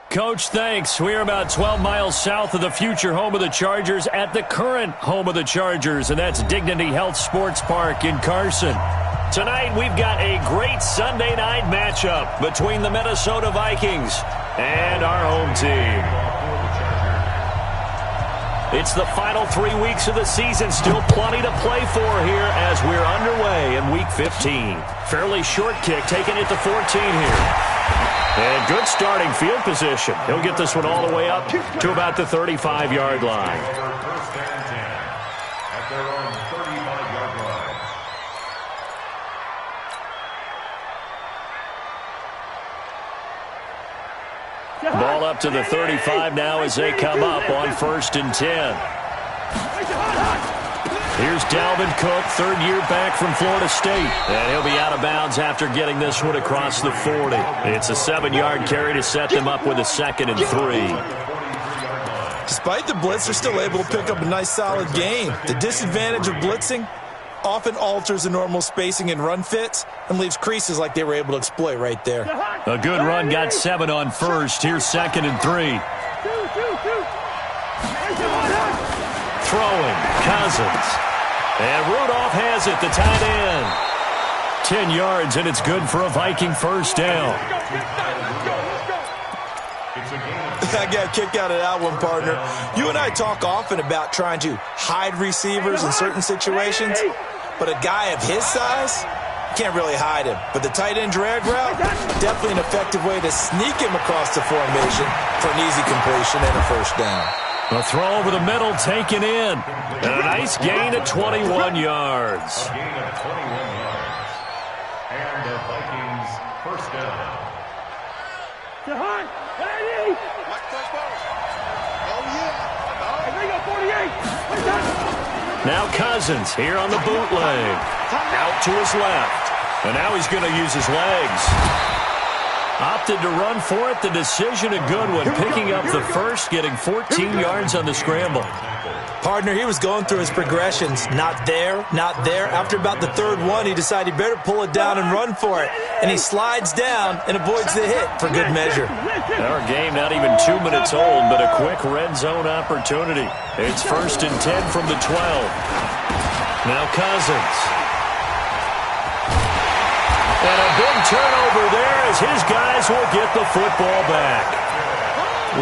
Coach, thanks. We're about 12 miles south of the future home of the Chargers at the current home of the Chargers, and that's Dignity Health Sports Park in Carson. Tonight, we've got a great Sunday night matchup between the Minnesota Vikings and our home team. It's the final 3 weeks of the season. Still plenty to play for here as we're underway in Week 15. Fairly short kick, taking it to 14 here. And good starting field position. He'll get this one all the way up to about the 35-yard line. First and 10 at their own 35-yard line. Ball up to the 35 now as they come up on 1st and 10. Here's Dalvin Cook, third year back from Florida State. And he'll be out of bounds after getting this one across the 40. It's a 7-yard carry to set them up with a 2nd and 3. Despite the blitz, they're still able to pick up a nice solid gain. The disadvantage of blitzing often alters the normal spacing and run fits and leaves creases like they were able to exploit right there. A good run, got 7 on 1st. Here's 2nd and 3. Throwing, Cousins. And Rudolph has it, the tight end. 10 yards, and it's good for a Viking first down. I got a kick out of that one, partner. You and I talk often about trying to hide receivers in certain situations, but a guy of his size, can't really hide him. But the tight end drag route, definitely an effective way to sneak him across the formation for an easy completion and a first down. A throw over the middle, taken in. And a nice gain at 21 yards. A gain of 21 yards. And the Vikings first down. Now Cousins here on the bootleg. Out to his left. And now he's going to use his legs. Opted to run for it. The decision a good one. Picking up the first, getting 14 yards on the scramble. Partner, he was going through his progressions. Not there, not there. After about the third one, he decided he better pull it down and run for it. And he slides down and avoids the hit for good measure. Our game not even 2 minutes old, but a quick red zone opportunity. It's 1st and 10 from the 12. Now Cousins. And a big turnover there as his guys will get the football back.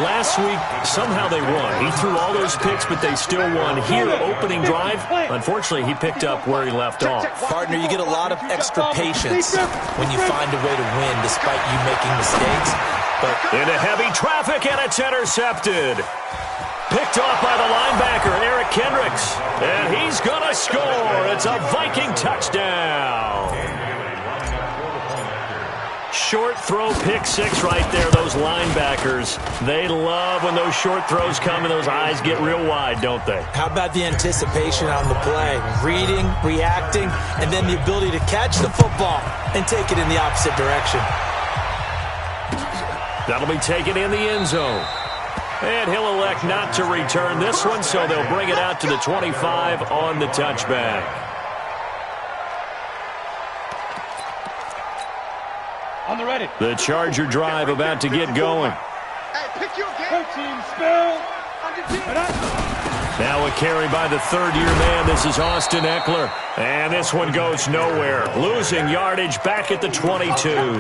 Last week, somehow they won. He threw all those picks, but they still won. Here, opening drive, unfortunately, he picked up where he left off. Partner, you get a lot of extra patience when you find a way to win despite you making mistakes. But into heavy traffic, and it's intercepted. Picked off by the linebacker, Eric Kendricks. And he's going to score. It's a Viking touchdown. Short throw, pick six right there. Those linebackers, they love when those short throws come and those eyes get real wide, don't they? How about the anticipation on the play? Reading, reacting, and then the ability to catch the football and take it in the opposite direction. That'll be taken in the end zone. And he'll elect not to return this one, so they'll bring it out to the 25 on the touchback. On the ready. The Charger drive about to get going. Hey, pick your game. Team spell. Now a carry by the third-year man. This is Austin Eckler. And this one goes nowhere. Losing yardage back at the 22.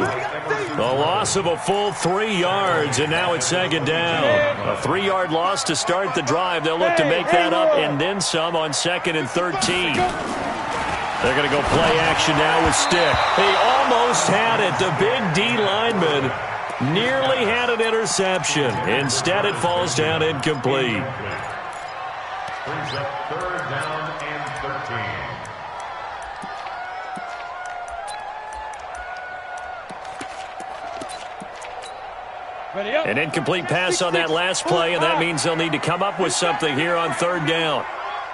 The loss of a full 3 yards, and now it's second down. A 3-yard loss to start the drive. They'll look to make that up and then some on 2nd and 13. They're going to go play action now with Stick. He almost had it. The big D lineman nearly had an interception. Instead, it falls down incomplete. Brings up 3rd down and 13. Ready up. An incomplete pass on that last play, and that means they'll need to come up with something here on 3rd down.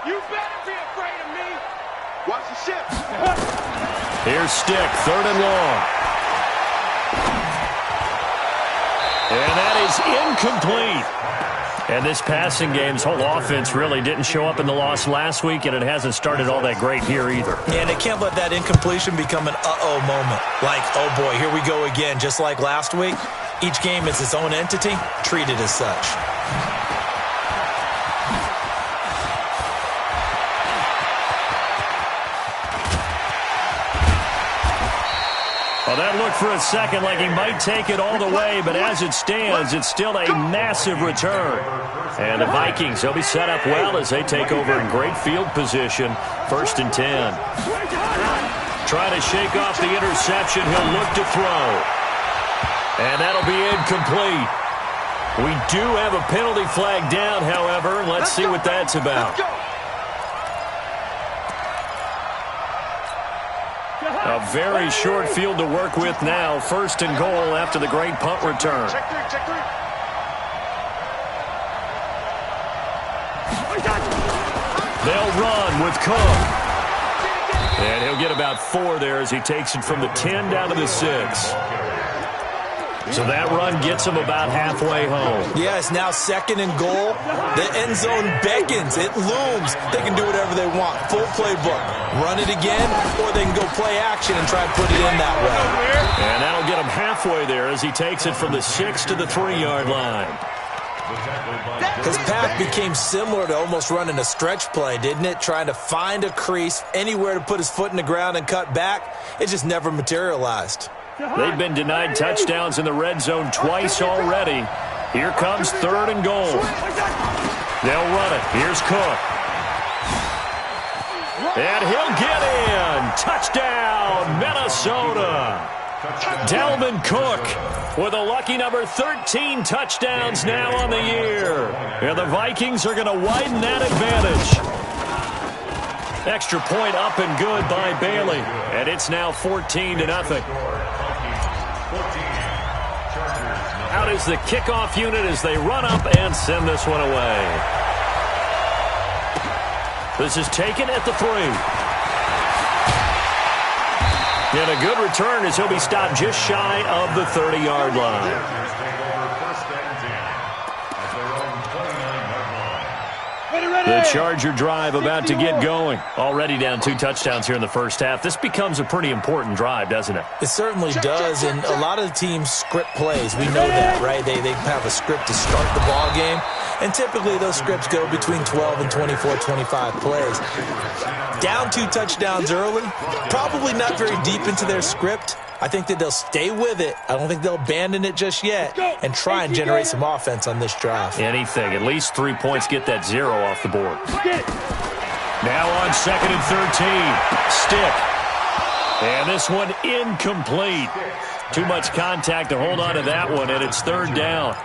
You better be afraid of me. Watch the ship. Here's Stick, 3rd and long. And that is incomplete. And this passing game's whole offense really didn't show up in the loss last week, and it hasn't started all that great here either. And they can't let that incompletion become an uh-oh moment. Like, oh boy, here we go again, just like last week. Each game is its own entity, treated as such. Well, that looked for a second like he might take it all the way, but as it stands, it's still a massive return. And the Vikings, they'll be set up well as they take over in great field position, 1st and 10. Trying to shake off the interception, he'll look to throw. And that'll be incomplete. We do have a penalty flag down, however. Let's see what that's about. A very short field to work with now. 1st and goal after the great punt return. They'll run with Cook. And he'll get about 4 there as he takes it from the 10 down to the 6. So that run gets him about halfway home. Yeah, it's now 2nd and goal. The end zone beckons. It looms. They can do whatever they want. Full playbook. Run it again, or they can go play action and try and put it in that way. And that'll get him halfway there as he takes it from the 6 to the 3-yard line. His path became similar to almost running a stretch play, didn't it? Trying to find a crease, anywhere to put his foot in the ground and cut back. It just never materialized. They've been denied touchdowns in the red zone twice already. Here comes 3rd and goal. They'll run it. Here's Cook. And he'll get in. Touchdown, Minnesota. Dalvin Cook with a lucky number 13 touchdowns now on the year. And the Vikings are going to widen that advantage. Extra point up and good by Bailey. And it's now 14-0. Out is the kickoff unit as they run up and send this one away. This is taken at the 3. And a good return as he'll be stopped just shy of the 30-yard line. The Charger drive about to get going. Already down 2 touchdowns here in the first half. This becomes a pretty important drive, doesn't it? It certainly does, and a lot of the teams script plays. We know that, right? They have a script to start the ball game, and typically those scripts go between 12 and 24, 25 plays. Down 2 touchdowns early, probably not very deep into their script. I think that they'll stay with it. I don't think they'll abandon it just yet and try and generate some offense on this drive. Anything. At least 3 points, get that 0 off the board. Now on 2nd and 13. Stick. And this one incomplete. Too much contact to hold on to that one, and it's 3rd down.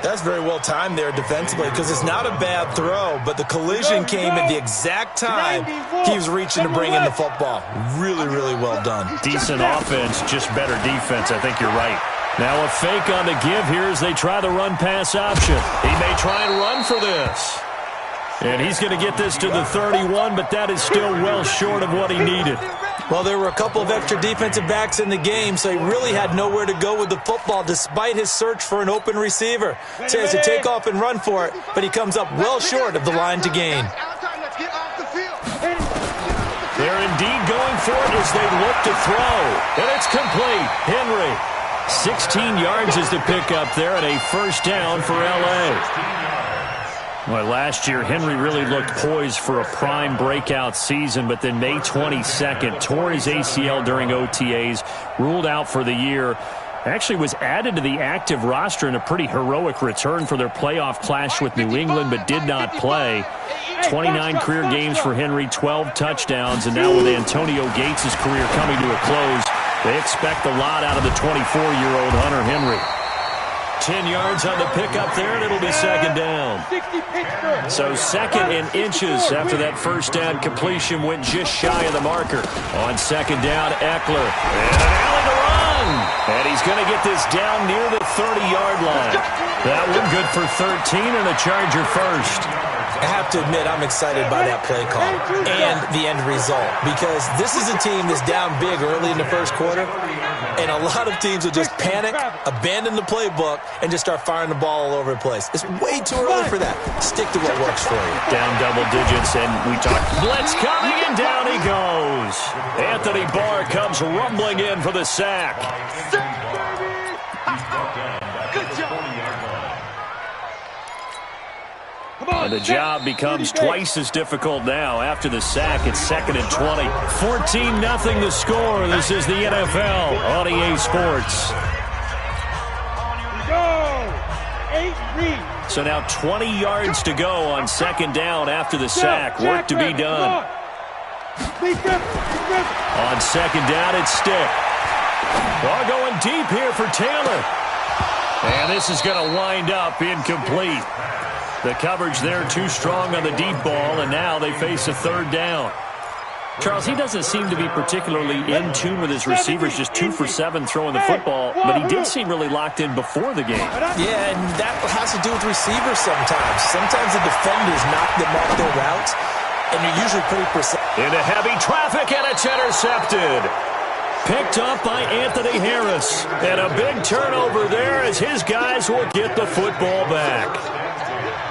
That's very well timed there defensively because it's not a bad throw, but the collision came at the exact time he was reaching to bring in the football. Really, really well done. Decent offense, just better defense. I think you're right. Now a fake on the give here as they try the run-pass option. He may try and run for this. And he's going to get this to the 31, but that is still well short of what he needed. Well, there were a couple of extra defensive backs in the game, so he really had nowhere to go with the football despite his search for an open receiver. So he has to take off and run for it, but he comes up well short of the line to gain. They're indeed going for it as they look to throw. And it's complete. Henry, 16 yards is the pickup there, and a 1st down for L.A. Well, last year, Henry really looked poised for a prime breakout season, but then May 22nd, tore his ACL during OTAs, ruled out for the year. Actually was added to the active roster in a pretty heroic return for their playoff clash with New England, but did not play. 29 career games for Henry, 12 touchdowns, and now with Antonio Gates' career coming to a close, they expect a lot out of the 24-year-old Hunter Henry. 10 yards on the pickup there, and it'll be 2nd down. So 2nd and inches after that 1st down completion went just shy of the marker. On 2nd down, Eckler. And an alley to run. And he's going to get this down near the 30-yard line. That one good for 13 and a Charger 1st. I have to admit I'm excited by that play call and the end result because this is a team that's down big early in the 1st quarter, and a lot of teams will just panic, abandon the playbook, and just start firing the ball all over the place. It's way too early for that. Stick to what works for you. Down double digits, and we talked blitz coming, and down he goes. Anthony Barr comes rumbling in for the sack. Good job. And the job becomes twice as difficult now. After the sack, it's 2nd and 20. 14-0 the score. This is the NFL on EA Sports. So now 20 yards to go on 2nd down after the sack. Work to be done. On 2nd down, it's Stick. Ball going deep here for Taylor. And this is going to wind up incomplete. The coverage there too strong on the deep ball, and now they face a 3rd down. Charles, he doesn't seem to be particularly in tune with his receivers, just 2 for 7 throwing the football, but he did seem really locked in before the game. Yeah, and that has to do with receivers sometimes. Sometimes the defenders knock them off their routes, and you're usually pretty precise. Into heavy traffic, and it's intercepted. Picked up by Anthony Harris. And a big turnover there as his guys will get the football back.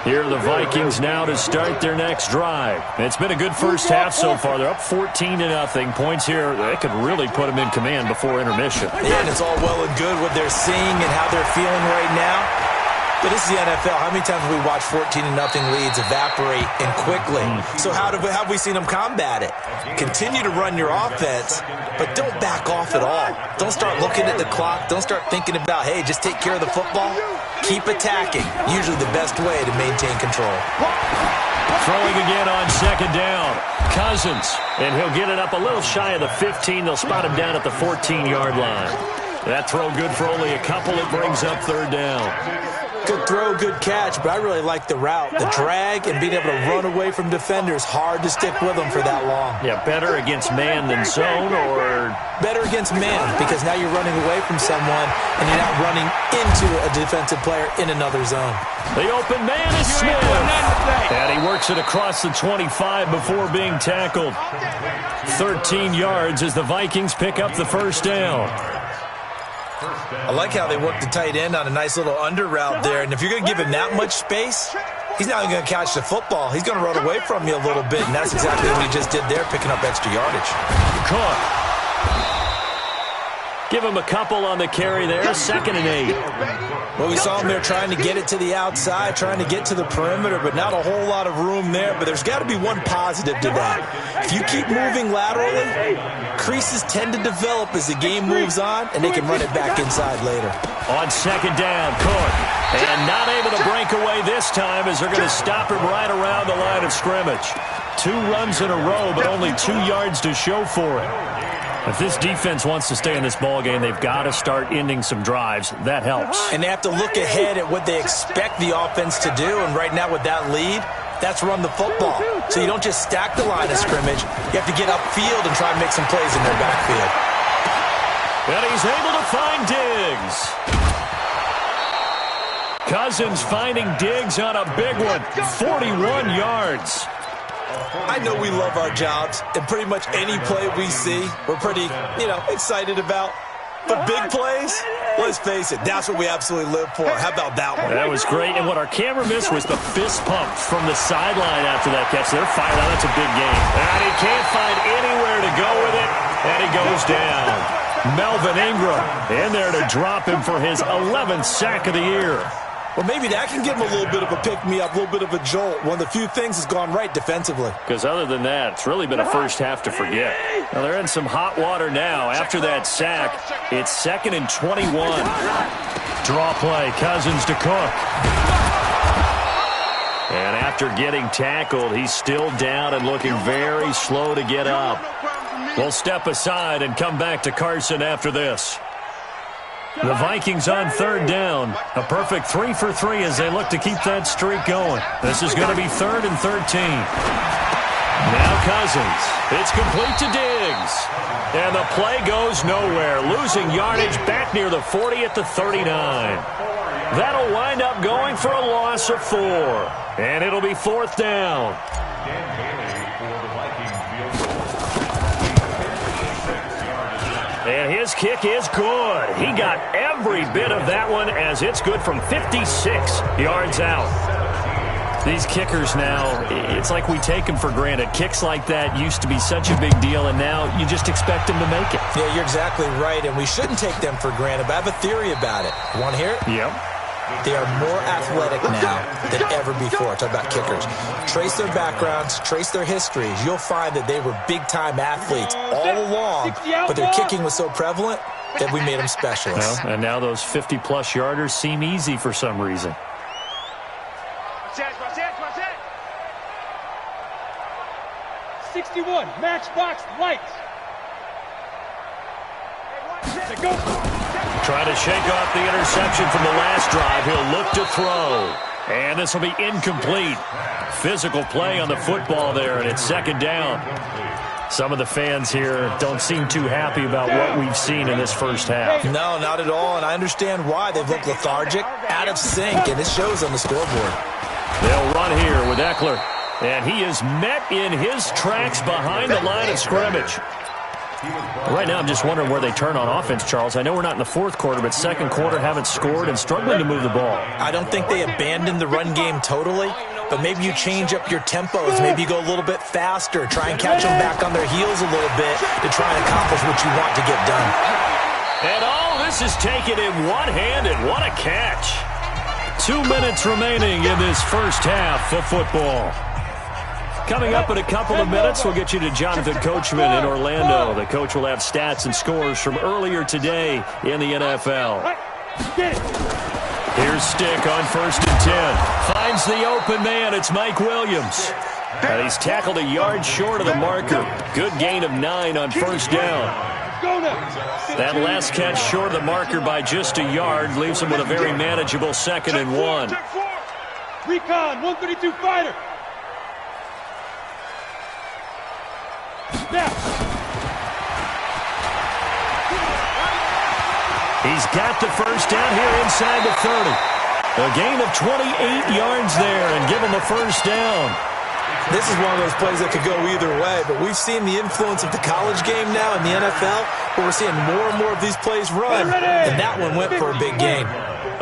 Here are the Vikings now to start their next drive. It's been a good first half so far. They're up 14-0. Points here, they could really put them in command before intermission. Yeah, and it's all well and good what they're seeing and how they're feeling right now. But this is the NFL. How many times have we watched 14-0 leads evaporate and quickly? So how have we seen them combat it? Continue to run your offense, but don't back off at all. Don't start looking at the clock. Don't start thinking about, hey, just take care of the football. Keep attacking. Usually the best way to maintain control. Throwing again on 2nd down. Cousins, and he'll get it up a little shy of the 15. They'll spot him down at the 14-yard line. That throw good for only a couple. It brings up 3rd down. Good throw, good catch, but I really like the route. The drag and being able to run away from defenders, hard to stick with them for that long. Yeah, better against man than zone, or? Better against man, because now you're running away from someone and you're not running into a defensive player in another zone. The open man is Smith. And he works it across the 25 before being tackled. 13 yards as the Vikings pick up the 1st down. I like how they work the tight end on a nice little under route there. And if you're going to give him that much space, he's not going to catch the football. He's going to run away from you a little bit, and that's exactly what he just did there, picking up extra yardage. Cook. Give him a couple on the carry there, 2nd and 8. Well, we saw him there trying to get it to the outside, trying to get to the perimeter, but not a whole lot of room there. But there's got to be one positive to that. If you keep moving laterally, creases tend to develop as the game moves on, and they can run it back inside later. On 2nd down, Cook. And not able to break away this time as they're going to stop him right around the line of scrimmage. 2 runs in a row, but only 2 yards to show for it. If this defense wants to stay in this ballgame, they've got to start ending some drives. That helps. And they have to look ahead at what they expect the offense to do. And right now with that lead, that's run the football. So you don't just stack the line of scrimmage. You have to get upfield and try and make some plays in their backfield. And he's able to find Diggs. Cousins finding Diggs on a big one. 41 yards. I know we love our jobs, and pretty much any play we see, we're pretty, excited about. But big plays, let's face it, that's what we absolutely live for. How about that one? That was great, and what our camera missed was the fist pump from the sideline after that catch. They're fired out. That's a big game. And he can't find anywhere to go with it, and he goes down. Melvin Ingram in there to drop him for his 11th sack of the year. Well, maybe that can give him a little bit of a pick-me-up, a little bit of a jolt. One of the few things has gone right defensively. Because other than that, it's really been a first half to forget. Now, they're in some hot water now. After that sack, it's 2nd and 21. Draw play, Cousins to Cook. And after getting tackled, he's still down and looking very slow to get up. We'll step aside and come back to Carson after this. The Vikings on 3rd down. A perfect 3 for 3 as they look to keep that streak going. This is going to be 3rd and 13. Now Cousins. It's complete to Diggs. And the play goes nowhere. Losing yardage back near the 40 at the 39. That'll wind up going for a loss of 4. And it'll be 4th down. And his kick is good. He got every bit of that one as it's good from 56 yards out. These kickers now, it's like we take them for granted. Kicks like that used to be such a big deal, and now you just expect them to make it. Yeah, you're exactly right, and we shouldn't take them for granted, but I have a theory about it. Want to hear it? Yep. They are more athletic now than ever before. Talk about kickers. Trace their backgrounds, trace their histories. You'll find that they were big-time athletes all along, but their kicking was so prevalent that we made them specialists. Well, and now those 50-plus yarders seem easy for some reason. 61, matchbox lights. Go. Trying to shake off the interception from the last drive. He'll look to throw. And this will be incomplete. Physical play on the football there, and it's second down. Some of the fans here don't seem too happy about what we've seen in this first half. No, not at all, and I understand why. They've looked lethargic, out of sync, and this shows on the scoreboard. They'll run here with Eckler. And he is met in his tracks behind the line of scrimmage. Right now, I'm just wondering where they turn on offense, Charles. I know we're not in the fourth quarter, but second quarter haven't scored and struggling to move the ball. I don't think they abandoned the run game totally, but maybe you change up your tempos. Maybe you go a little bit faster. Try and catch them back on their heels a little bit to try and accomplish what you want to get done. And all this is taken in one-handed. What a catch. 2 minutes remaining in this first half of football. Coming up in a couple of minutes, we'll get you to Jonathan Coachman in Orlando. The coach will have stats and scores from earlier today in the NFL. Here's Stick on 1st and 10. Finds the open man. It's Mike Williams. And he's tackled a yard short of the marker. Good gain of 9 on first down. That last catch short of the marker by just a yard leaves him with a very manageable 2nd and 1. Recon, 132 fighter. Now. He's got the first down here inside the 30. A gain of 28 yards there and give him a first down. This is one of those plays that could go either way, but we've seen the influence of the college game now in the NFL, where we're seeing more and more of these plays run, and that one went for a big gain.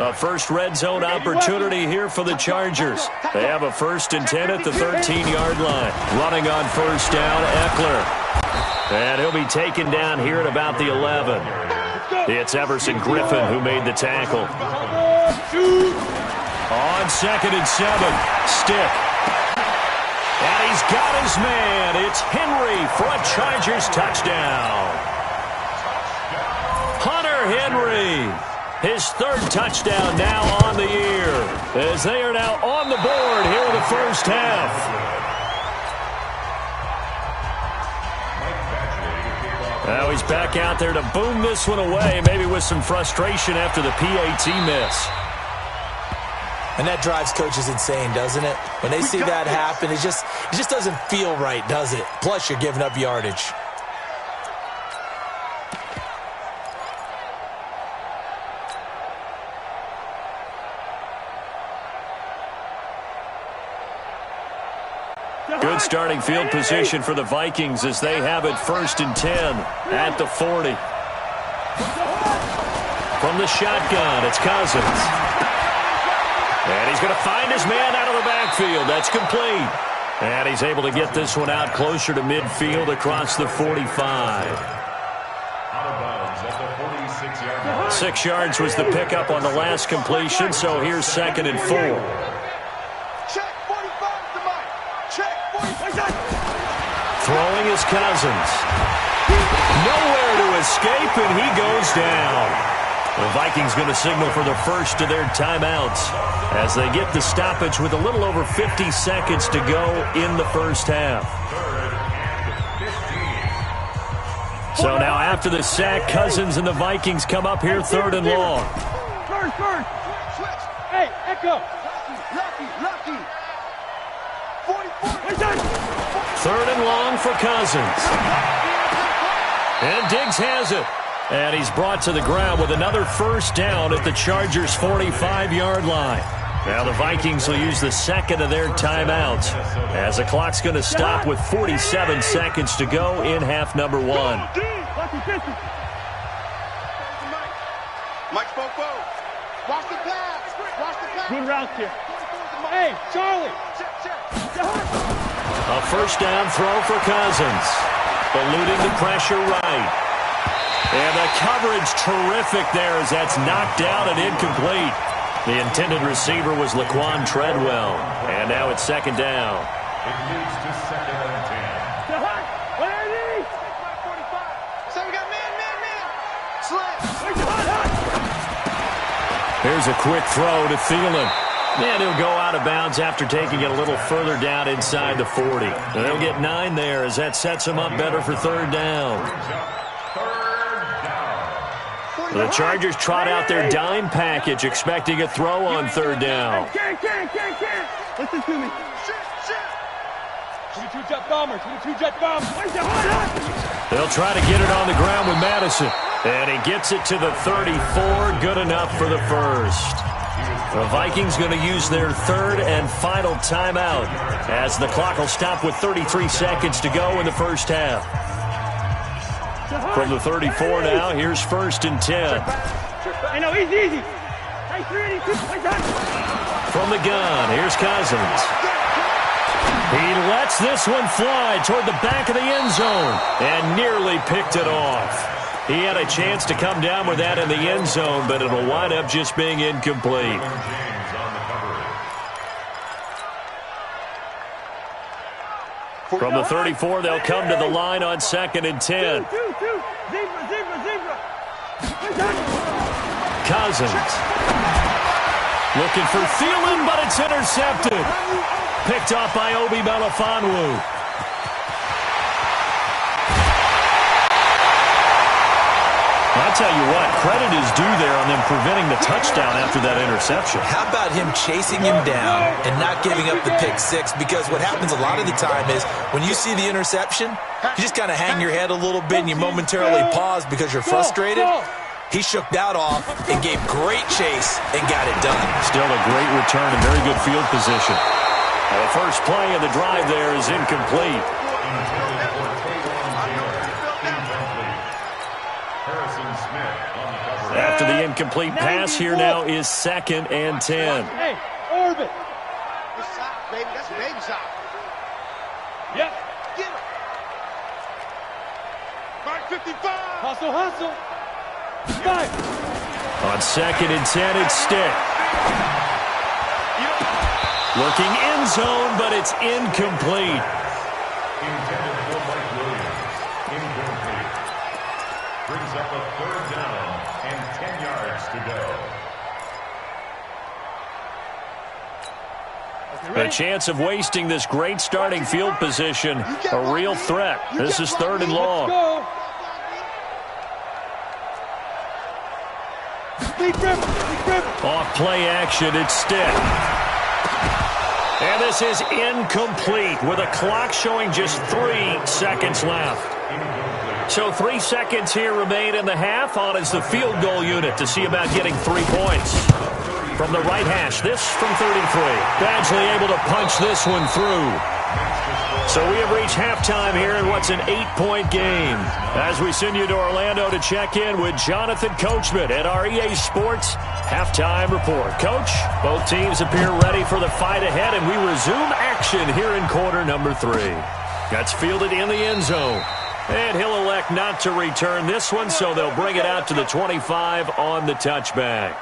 A first red zone opportunity here for the Chargers. They have a 1st and 10 at the 13-yard line. Running on first down, Eckler. And he'll be taken down here at about the 11. It's Everson Griffin who made the tackle. On 2nd and 7, Stick. And he's got his man. It's Henry for a Chargers touchdown. Hunter Henry. His 3rd touchdown now on the year, as they are now on the board here in the first half. Now he's back out there to boom this one away, maybe with some frustration after the PAT miss. And that drives coaches insane, doesn't it? When they see that happen, it just doesn't feel right, does it? Plus, you're giving up yardage. Good starting field position for the Vikings as they have it 1st and 10 at the 40. From the shotgun, it's Cousins. And he's going to find his man out of the backfield. That's complete. And he's able to get this one out closer to midfield across the 45. 6 yards was the pickup on the last completion, so here's 2nd and 4. Throwing is Cousins. Nowhere to escape, and he goes down. The Vikings going to signal for the first of their timeouts as they get the stoppage with a little over 50 seconds to go in the first half. So now after the sack, Cousins and the Vikings come up here 3rd and long. First. Hey, Echo. Lucky. 44. 3rd and long for Cousins. And Diggs has it. And he's brought to the ground with another first down at the Chargers' 45-yard line. Now the Vikings will use the 2nd of their timeouts as the clock's going to stop with 47 seconds to go in half number 1. Mike spoke forward. Watch the pass. Good route here. Hey, Charlie. A first down throw for Cousins. Eluding the pressure right. And the coverage terrific there as that's knocked down and incomplete. The intended receiver was Laquan Treadwell. And now it's second down. It leads to second and 10. So we got man. Slam. Here's a quick throw to Thielen. And he'll go out of bounds after taking it a little further down inside the 40. And they'll get 9 there as that sets them up better for third down. The Chargers trot out their dime package, expecting a throw on third down. Can't. Listen to me. 22 jet bombers. They'll try to get it on the ground with Madison. And he gets it to the 34. Good enough for the first. The Vikings going to use their third and final timeout as the clock will stop with 33 seconds to go in the first half. From the 34 now, here's first and 10. Hey, no, easy. Hey, 382. From the gun, here's Cousins. He lets this one fly toward the back of the end zone and nearly picked it off. He had a chance to come down with that in the end zone, but it'll wind up just being incomplete. From the 34, they'll come to the line on second and 10. Zebra. Cousins. Looking for Thielen, but it's intercepted. Picked off by Obi Melifonwu. I'll tell you what, credit is due there on them preventing the touchdown after that interception. How about him chasing him down and not giving up the pick six? Because what happens a lot of the time is when you see the interception, you just kind of hang your head a little bit and you momentarily pause because you're frustrated. He shook that off and gave great chase and got it done. Still a great return and very good field position. The first play of the drive there is incomplete. After the incomplete pass, here now is second and 10. Hey, orbit. Good shot, baby. That's a baby shot. Yep. Get him. Mark 55. Hustle. 5. On second and 10, it's Stick. Looking end zone, but it's incomplete. Intended for Mike Williams. Incomplete. Brings up a third down and 10 yards to go. A chance of wasting this great starting field position. A real threat. This is third and long. Off play action, it's Stick. And this is incomplete with a clock showing just 3 seconds left. So 3 seconds here remain in the half. On is the field goal unit to see about getting 3 points. From the right hash, this from 33. Badgley able to punch this one through. So we have reached halftime here in what's an 8-point game. As we send you to Orlando to check in with Jonathan Coachman at our EA Sports Halftime Report. Coach, both teams appear ready for the fight ahead, and we resume action here in quarter number 3. That's fielded in the end zone. And he'll elect not to return this one, so they'll bring it out to the 25 on the touchback.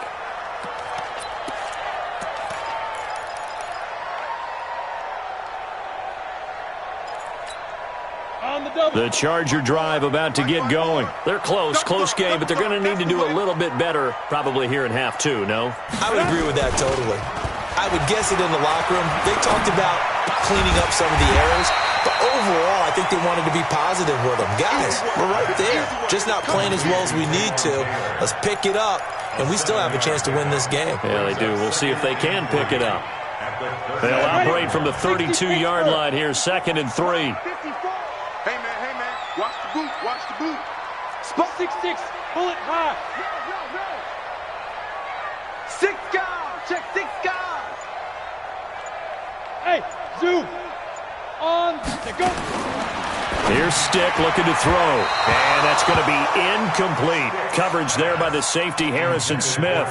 The Charger drive about to get going. They're close game, but they're going to need to do a little bit better probably here in half 2, no? I would agree with that totally. I would guess it in the locker room. They talked about cleaning up some of the errors, but overall, I think they wanted to be positive with them. Guys, we're right there. Just not playing as well as we need to. Let's pick it up, and we still have a chance to win this game. Yeah, they do. We'll see if they can pick it up. They'll operate from the 32-yard line here, second and 3. Hey, man. Watch the boot. Spot 6-6. Bullet high. 6 guys. Check 6 guys. Hey, zoom. On the go. Here's Stick looking to throw. And that's going to be incomplete. Coverage there by the safety, Harrison Smith.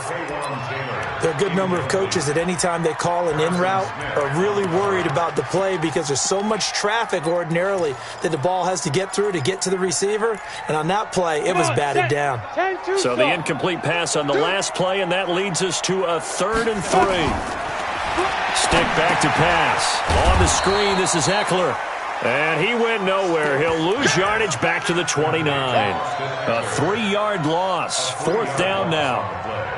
There are a good number of coaches at any time they call an in route are really worried about the play because there's so much traffic ordinarily that the ball has to get through to get to the receiver. And on that play, it was batted down. So the incomplete pass on the last play, and that leads us to a 3rd and 3. Stick back to pass. On the screen, this is Eckler. And he went nowhere. He'll lose yardage back to the 29. A 3-yard loss. 4th down now.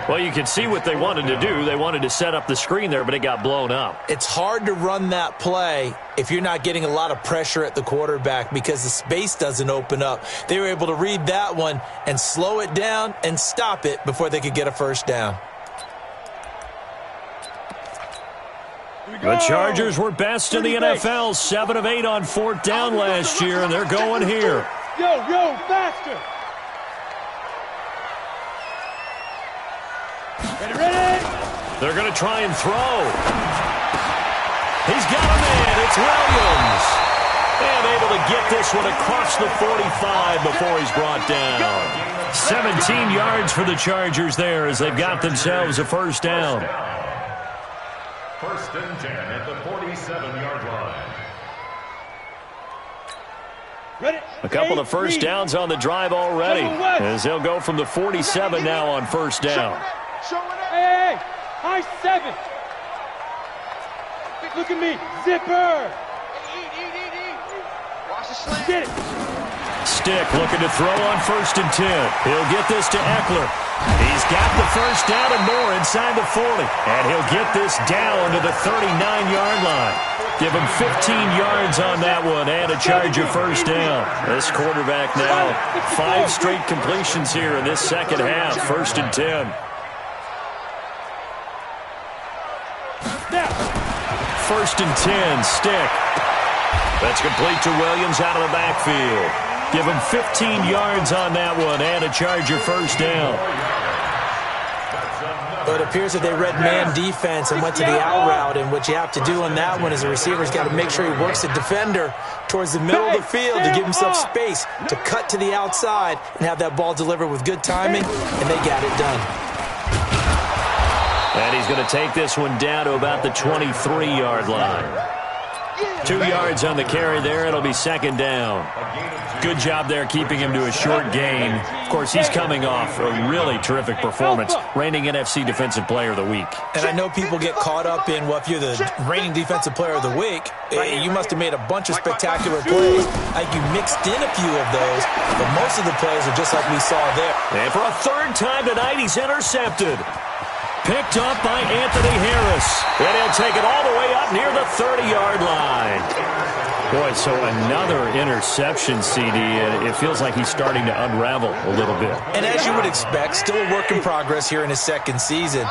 Well, you can see what they wanted to do. They wanted to set up the screen there, but it got blown up. It's hard to run that play if you're not getting a lot of pressure at the quarterback because the space doesn't open up. They were able to read that one and slow it down and stop it before they could get a 1st down. The Chargers were best in the NFL, 7 of 8 on 4th down last year, and they're going here. Yo, faster! Ready? They're going to try and throw. He's got a man. It's Williams. And able to get this one across the 45 before he's brought down. 17 yards for the Chargers there as they've got themselves a 1st down. 1st and 10 at the 47-yard line. A couple of 1st downs on the drive already as they'll go from the 47 now on 1st down. Hey, high 7. Look at me, zipper. Watch the slant. Get it. Stick looking to throw on 1st and 10. He'll get this to Eckler. He's got the 1st down and more inside the 40. And he'll get this down to the 39-yard line. Give him 15 yards on that one and a Charger 1st down. This quarterback now 5 straight completions here in this 2nd half. 1st and 10. 1st and 10, Stick. That's complete to Williams out of the backfield. Give him 15 yards on that one and a Charger 1st down. But it appears that they read man defense and went to the out route, and what you have to do on that one is the receiver's got to make sure he works the defender towards the middle of the field to give himself space to cut to the outside and have that ball delivered with good timing, and they got it done. And he's going to take this one down to about the 23-yard line. 2 yards on the carry there. It'll be 2nd down. Good job there keeping him to a short gain. Of course, he's coming off a really terrific performance, reigning NFC Defensive Player of the Week. And I know people get caught up in, well, if you're the reigning Defensive Player of the Week, you must have made a bunch of spectacular plays. I think you mixed in a few of those, but most of the plays are just like we saw there. And for a 3rd time tonight, he's intercepted. Picked up by Anthony Harris. And he'll take it all the way up near the 30-yard line. Boy, so another interception, CD. It feels like he's starting to unravel a little bit. And as you would expect, still a work in progress here in his 2nd season.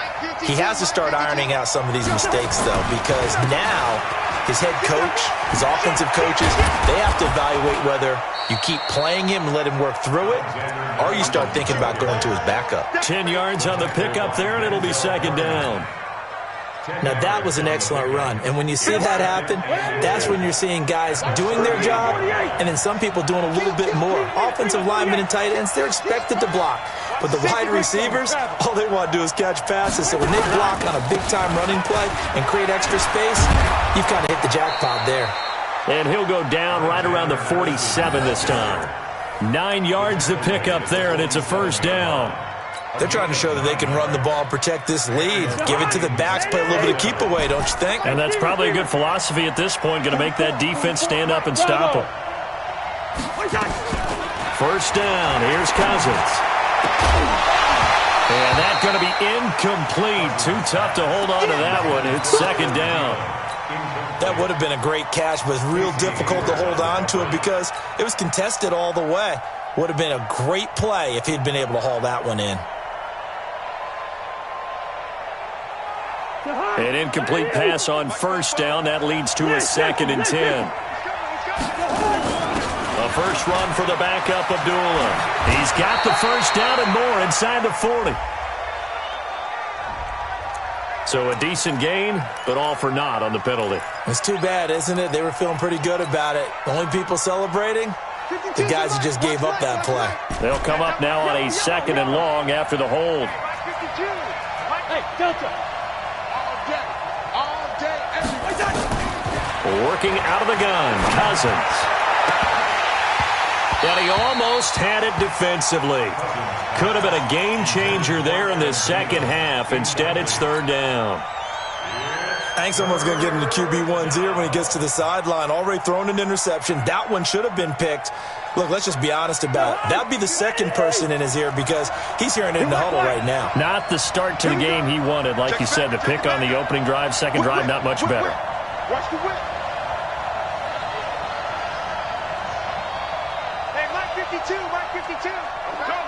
He has to start ironing out some of these mistakes, though, because now his head coach, his offensive coaches, they have to evaluate whether you keep playing him and let him work through it, or you start thinking about going to his backup. 10 yards on the pickup there, and it'll be 2nd down. Now, that was an excellent run. And when you see that happen, that's when you're seeing guys doing their job and then some people doing a little bit more. Offensive linemen and tight ends, they're expected to block. But the wide receivers, all they want to do is catch passes. So when they block on a big-time running play and create extra space, you've kind of hit the jackpot there. And he'll go down right around the 47 this time. 9 yards to pick up there, and it's a 1st down. They're trying to show that they can run the ball, protect this lead, give it to the backs, play a little bit of keep away, don't you think? And that's probably a good philosophy at this point, going to make that defense stand up and stop them. 1st down, here's Cousins. And that's going to be incomplete. Too tough to hold on to that one. It's 2nd down. That would have been a great catch, but it's real difficult to hold on to it because it was contested all the way. Would have been a great play if he'd been able to haul that one in. An incomplete pass on 1st down. That leads to a 2nd and 10. A 1st run for the backup, Abdullah. He's got the 1st down and more inside the 40. So a decent gain, but all for naught on the penalty. It's too bad, isn't it? They were feeling pretty good about it. The only people celebrating the guys who just gave up that play. They'll come up now on a 2nd and long after the hold. Hey, Delta. All day, Working out of the gun, Cousins. And he almost had it defensively. Could have been a game changer there in this second half. Instead, it's 3rd down. I think someone's going to get into QB1's ear when he gets to the sideline. Already thrown an interception. That one should have been picked. Look, let's just be honest about it. That'd be the second person in his ear because he's hearing it in the huddle right now. Not the start to the game he wanted. Like you said, the pick on the opening drive, second drive, not much better. Watch the whip. Hey, Mike 52, Mike 52.